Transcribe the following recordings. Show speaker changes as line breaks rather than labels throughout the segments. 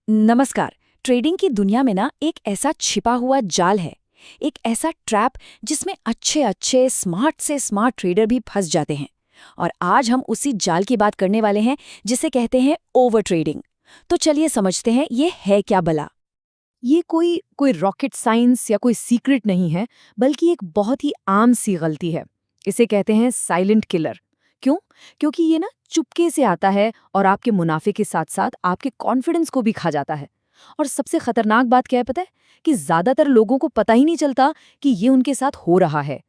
नमस्कार। ट्रेडिंग की दुनिया में ना एक ऐसा छिपा हुआ जाल है, एक ऐसा ट्रैप जिसमें अच्छे अच्छे स्मार्ट से स्मार्ट ट्रेडर भी फंस जाते हैं। और आज हम उसी जाल की बात करने वाले हैं जिसे कहते हैं ओवर ट्रेडिंग। तो चलिए समझते हैं ये है क्या भला।
ये कोई कोई रॉकेट साइंस या कोई सीक्रेट नहीं है, बल्कि एक बहुत ही आम सी गलती है। इसे कहते हैं साइलेंट किलर। क्यों? क्योंकि ये ना चुपके से आता है और आपके मुनाफे के साथ साथ आपके कॉन्फिडेंस को भी खा जाता है। और सबसे खतरनाक बात क्या है पता है? कि ज्यादातर लोगों को पता ही नहीं चलता कि ये उनके साथ हो रहा है।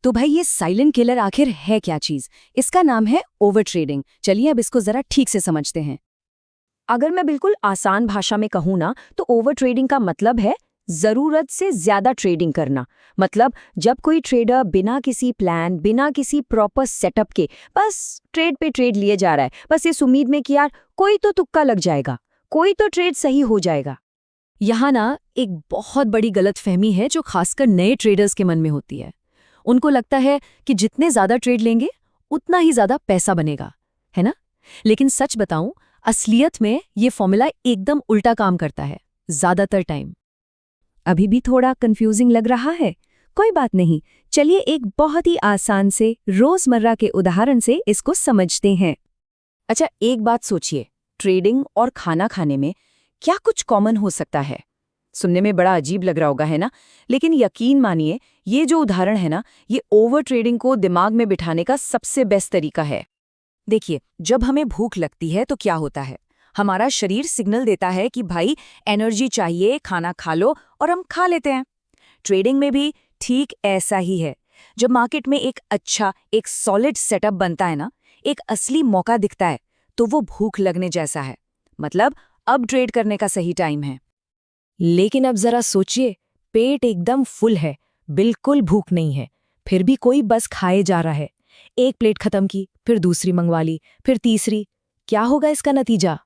तो भाई ये साइलेंट किलर आखिर है क्या चीज? इसका नाम है ओवर ट्रेडिंग। चलिए अब इसको जरा ठीक से समझते हैं। अगर मैं बिल्कुल आसान भाषा में कहूँ ना तो ओवर ट्रेडिंग का मतलब है जरूरत से ज्यादा ट्रेडिंग करना। मतलब जब कोई ट्रेडर बिना किसी प्लान, बिना किसी प्रॉपर सेटअप के बस ट्रेड पे ट्रेड लिए जा रहा है, बस इस उम्मीद में कि यार कोई तो तुक्का लग जाएगा, कोई तो ट्रेड सही हो जाएगा। यहाँ ना एक बहुत बड़ी गलतफहमी है जो खासकर नए ट्रेडर्स के मन में होती है। उनको लगता है कि जितने ज्यादा ट्रेड लेंगे उतना ही ज्यादा पैसा बनेगा, है ना? लेकिन सच बताऊं, असलियत में ये फॉर्मूला एकदम उल्टा काम करता है ज्यादातर टाइम। अभी भी थोड़ा कंफ्यूजिंग लग रहा है? कोई बात नहीं, चलिए एक बहुत ही आसान से रोजमर्रा के उदाहरण से इसको समझते हैं। अच्छा, एक बात सोचिए, ट्रेडिंग और खाना खाने में क्या कुछ कॉमन हो सकता है? सुनने में बड़ा अजीब लग रहा होगा, है ना? लेकिन यकीन मानिए, ये जो उदाहरण है ना, ये ओवर ट्रेडिंग को दिमाग में बिठाने का सबसे बेस्ट तरीका है। देखिए, जब हमें भूख लगती है तो क्या होता है? हमारा शरीर सिग्नल देता है कि भाई एनर्जी चाहिए, खाना खा लो, और हम खा लेते हैं। ट्रेडिंग में भी ठीक ऐसा ही है। जब मार्केट में एक अच्छा, एक सॉलिड सेटअप बनता है ना, एक असली मौका दिखता है, तो वो भूख लगने जैसा है। मतलब अब ट्रेड करने का सही टाइम है। लेकिन अब जरा सोचिए, पेट एकदम फुल है, बिल्कुल भूख नहीं है, फिर भी कोई बस खाए जा रहा है। एक प्लेट खत्म की, फिर दूसरी मंगवा ली, फिर तीसरी। क्या होगा इसका नतीजा?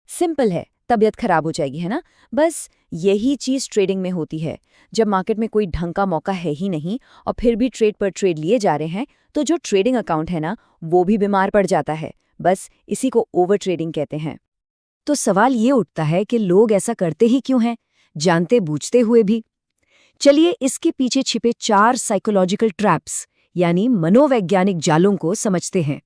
सिंपल है, तबीयत खराब हो जाएगी, है ना? बस यही चीज ट्रेडिंग में होती है। जब मार्केट में कोई ढंग का मौका है ही नहीं और फिर भी ट्रेड पर ट्रेड लिए जा रहे हैं, तो जो ट्रेडिंग अकाउंट है ना, वो भी बीमार पड़ जाता है। बस इसी को ओवर ट्रेडिंग कहते हैं। तो सवाल ये उठता है कि लोग ऐसा करते ही क्यों हैं, जानते बूझते हुए भी? चलिए इसके पीछे छिपे 4 साइकोलॉजिकल ट्रैप्स यानी मनोवैज्ञानिक जालों को समझते हैं।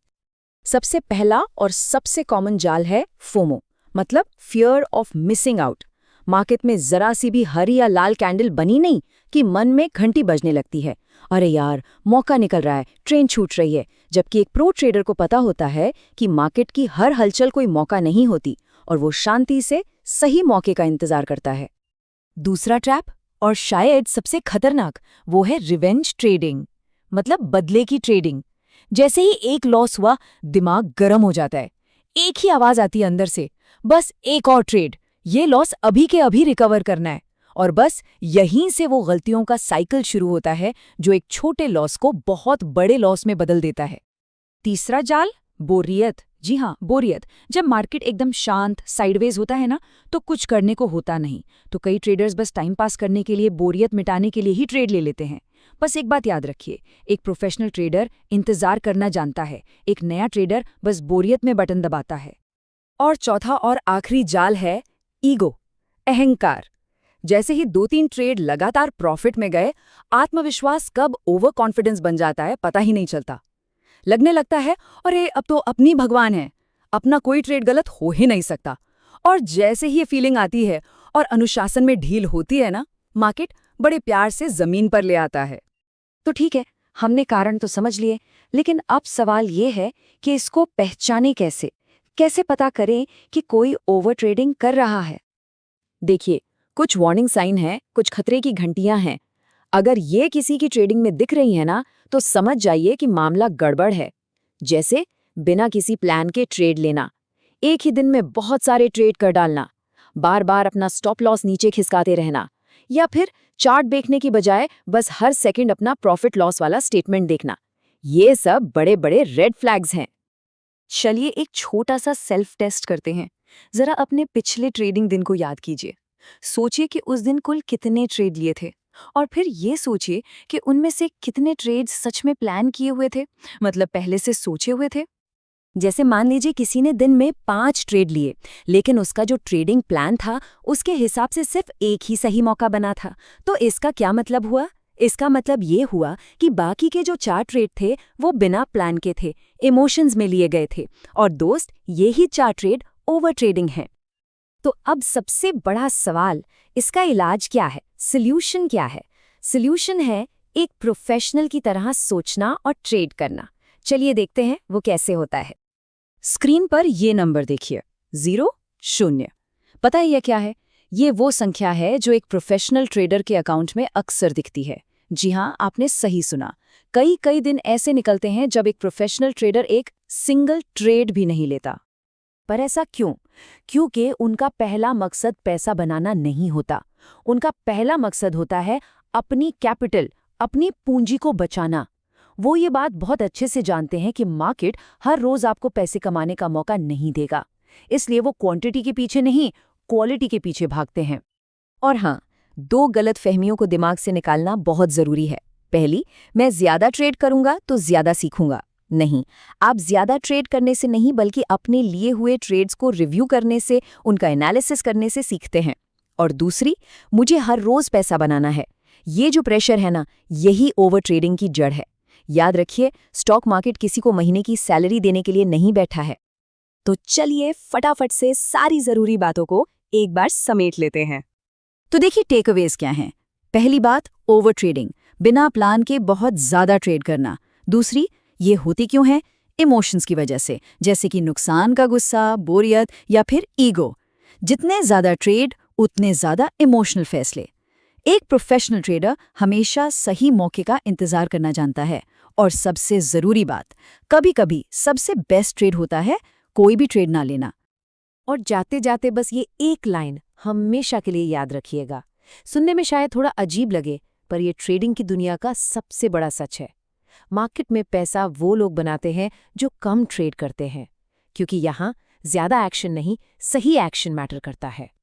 सबसे पहला और सबसे कॉमन जाल है फोमो, मतलब fear of missing out. Market में जरा सी भी हरी या लाल कैंडल बनी नहीं कि मन में घंटी बजने लगती है। अरे यार, मौका निकल रहा है, ट्रेन छूट रही है। जबकि एक प्रो ट्रेडर को पता होता है कि मार्केट की हर हलचल कोई मौका नहीं होती और वो शांति से सही मौके का इंतजार करता है। दूसरा ट्रैप, और शायद सबसे खतरनाक, वो है रिवेंज ट्रेडिंग, मतलब बदले की ट्रेडिंग। जैसे ही एक लॉस हुआ, दिमाग गर्म हो जाता है। एक ही आवाज आती है अंदर से, बस एक और ट्रेड, ये लॉस अभी के अभी रिकवर करना है। और बस यहीं से वो गलतियों का साइकिल शुरू होता है जो एक छोटे लॉस को बहुत बड़े लॉस में बदल देता है। तीसरा जाल, बोरियत। जी हाँ, बोरियत। जब मार्केट एकदम शांत, साइडवेज होता है ना, तो कुछ करने को होता नहीं। तो कई ट्रेडर्स बस टाइम पास करने के लिए, बोरियत मिटाने के लिए ही ट्रेड ले लेते हैं। बस एक बात याद रखिए, एक प्रोफेशनल ट्रेडर इंतजार करना जानता है, एक नया ट्रेडर बस बोरियत में बटन दबाता है। और चौथा और आखिरी जाल है ईगो, अहंकार। जैसे ही 2-3 ट्रेड लगातार प्रॉफिट में गए, आत्मविश्वास कब ओवर कॉन्फिडेंस बन जाता है पता ही नहीं चलता। लगने लगता है अरे अब तो अपनी भगवान है, अपना कोई ट्रेड गलत हो ही नहीं सकता। और जैसे ही ये फीलिंग आती है और अनुशासन में ढील होती है ना, मार्केट बड़े प्यार से जमीन पर ले आता है। तो ठीक है, हमने कारण तो समझ लिए, लेकिन अब सवाल ये है कि इसको पहचाने कैसे? कैसे पता करें कि कोई ओवर ट्रेडिंग कर रहा है? देखिए, कुछ वार्निंग साइन है, कुछ खतरे की घंटियां हैं। अगर ये किसी की ट्रेडिंग में दिख रही है ना, तो समझ जाइए कि मामला गड़बड़ है। जैसे बिना किसी प्लान के ट्रेड लेना, एक ही दिन में बहुत सारे ट्रेड कर डालना, बार बार अपना स्टॉप लॉस नीचे खिसकाते रहना, या फिर चार्ट देखने की बजाय बस हर सेकंड अपना प्रॉफिट लॉस वाला स्टेटमेंट देखना। ये सब बड़े बड़े रेड फ्लैग्स हैं। चलिए एक छोटा सा सेल्फ टेस्ट करते हैं। जरा अपने पिछले ट्रेडिंग दिन को याद कीजिए। सोचिए कि उस दिन कुल कितने ट्रेड लिए थे, और फिर ये सोचिए कि उनमें से कितने ट्रेड्स सच में प्लान किए हुए थे, मतलब पहले से सोचे हुए थे। जैसे मान लीजिए किसी ने दिन में 5 ट्रेड लिए, लेकिन उसका जो ट्रेडिंग प्लान था उसके हिसाब से सिर्फ एक ही सही मौका बना था। तो इसका क्या मतलब हुआ? इसका मतलब ये हुआ कि बाकी के जो 4 ट्रेड थे वो बिना प्लान के थे, इमोशंस में लिए गए थे। और दोस्त, ये ही 4 ट्रेड ओवर ट्रेडिंग है। तो अब सबसे बड़ा सवाल, इसका इलाज क्या है? सॉल्यूशन क्या है? सॉल्यूशन है एक प्रोफेशनल की तरह सोचना और ट्रेड करना। चलिए देखते हैं वो कैसे होता है। स्क्रीन पर ये नंबर देखिए, 0, 0। पता है ये क्या है? ये वो संख्या है जो एक प्रोफेशनल ट्रेडर के अकाउंट में अक्सर दिखती है। जी हाँ, आपने सही सुना। कई दिन ऐसे निकलते हैं जब एक प्रोफेशनल ट्रेडर एक सिंगल ट्रेड भी नहीं लेता। पर ऐसा क्यों? क्योंकि उनका पहला मकसद पैसा बनाना नहीं होता। उनका पहला मकसद होता है अपनी कैपिटल, अपनी पूंजी को बचाना। वो ये बात बहुत अच्छे से जानते हैं कि मार्केट हर रोज आपको पैसे कमाने का मौका नहीं देगा। इसलिए वो क्वांटिटी के पीछे नहीं, क्वालिटी के पीछे भागते हैं। और हाँ, 2 गलत फहमियों को दिमाग से निकालना बहुत जरूरी है। पहली, मैं ज्यादा ट्रेड करूंगा तो ज्यादा सीखूंगा। नहीं, आप ज्यादा ट्रेड करने से नहीं बल्कि अपने लिए हुए ट्रेड्स को रिव्यू करने से, उनका एनालिसिस करने से सीखते हैं। और दूसरी, मुझे हर रोज पैसा बनाना है। ये जो प्रेशर है ना, यही ओवर ट्रेडिंग की जड़ है। याद रखिए, स्टॉक मार्केट किसी को महीने की सैलरी देने के लिए नहीं बैठा है। तो चलिए फटाफट से सारी जरूरी बातों को एक बार समेट लेते हैं।
तो देखिए टेकअवेज क्या हैं। पहली बात, ओवर ट्रेडिंग, बिना प्लान के बहुत ज्यादा ट्रेड करना। दूसरी, ये होती क्यों है? इमोशंस की वजह से, जैसे कि नुकसान का गुस्सा, बोरियत या फिर ईगो। जितने ज्यादा ट्रेड उतने ज्यादा इमोशनल फैसले। एक प्रोफेशनल ट्रेडर हमेशा सही मौके का इंतजार करना जानता है। और सबसे जरूरी बात, कभी-कभी सबसे बेस्ट ट्रेड होता है कोई भी ट्रेड ना लेना।
और जाते जाते बस ये एक लाइन हमेशा के लिए याद रखिएगा। सुनने में शायद थोड़ा अजीब लगे, पर ये ट्रेडिंग की दुनिया का सबसे बड़ा सच है। मार्केट में पैसा वो लोग बनाते हैं जो कम ट्रेड करते हैं, क्योंकि यहाँ ज्यादा एक्शन नहीं, सही एक्शन मैटर करता है।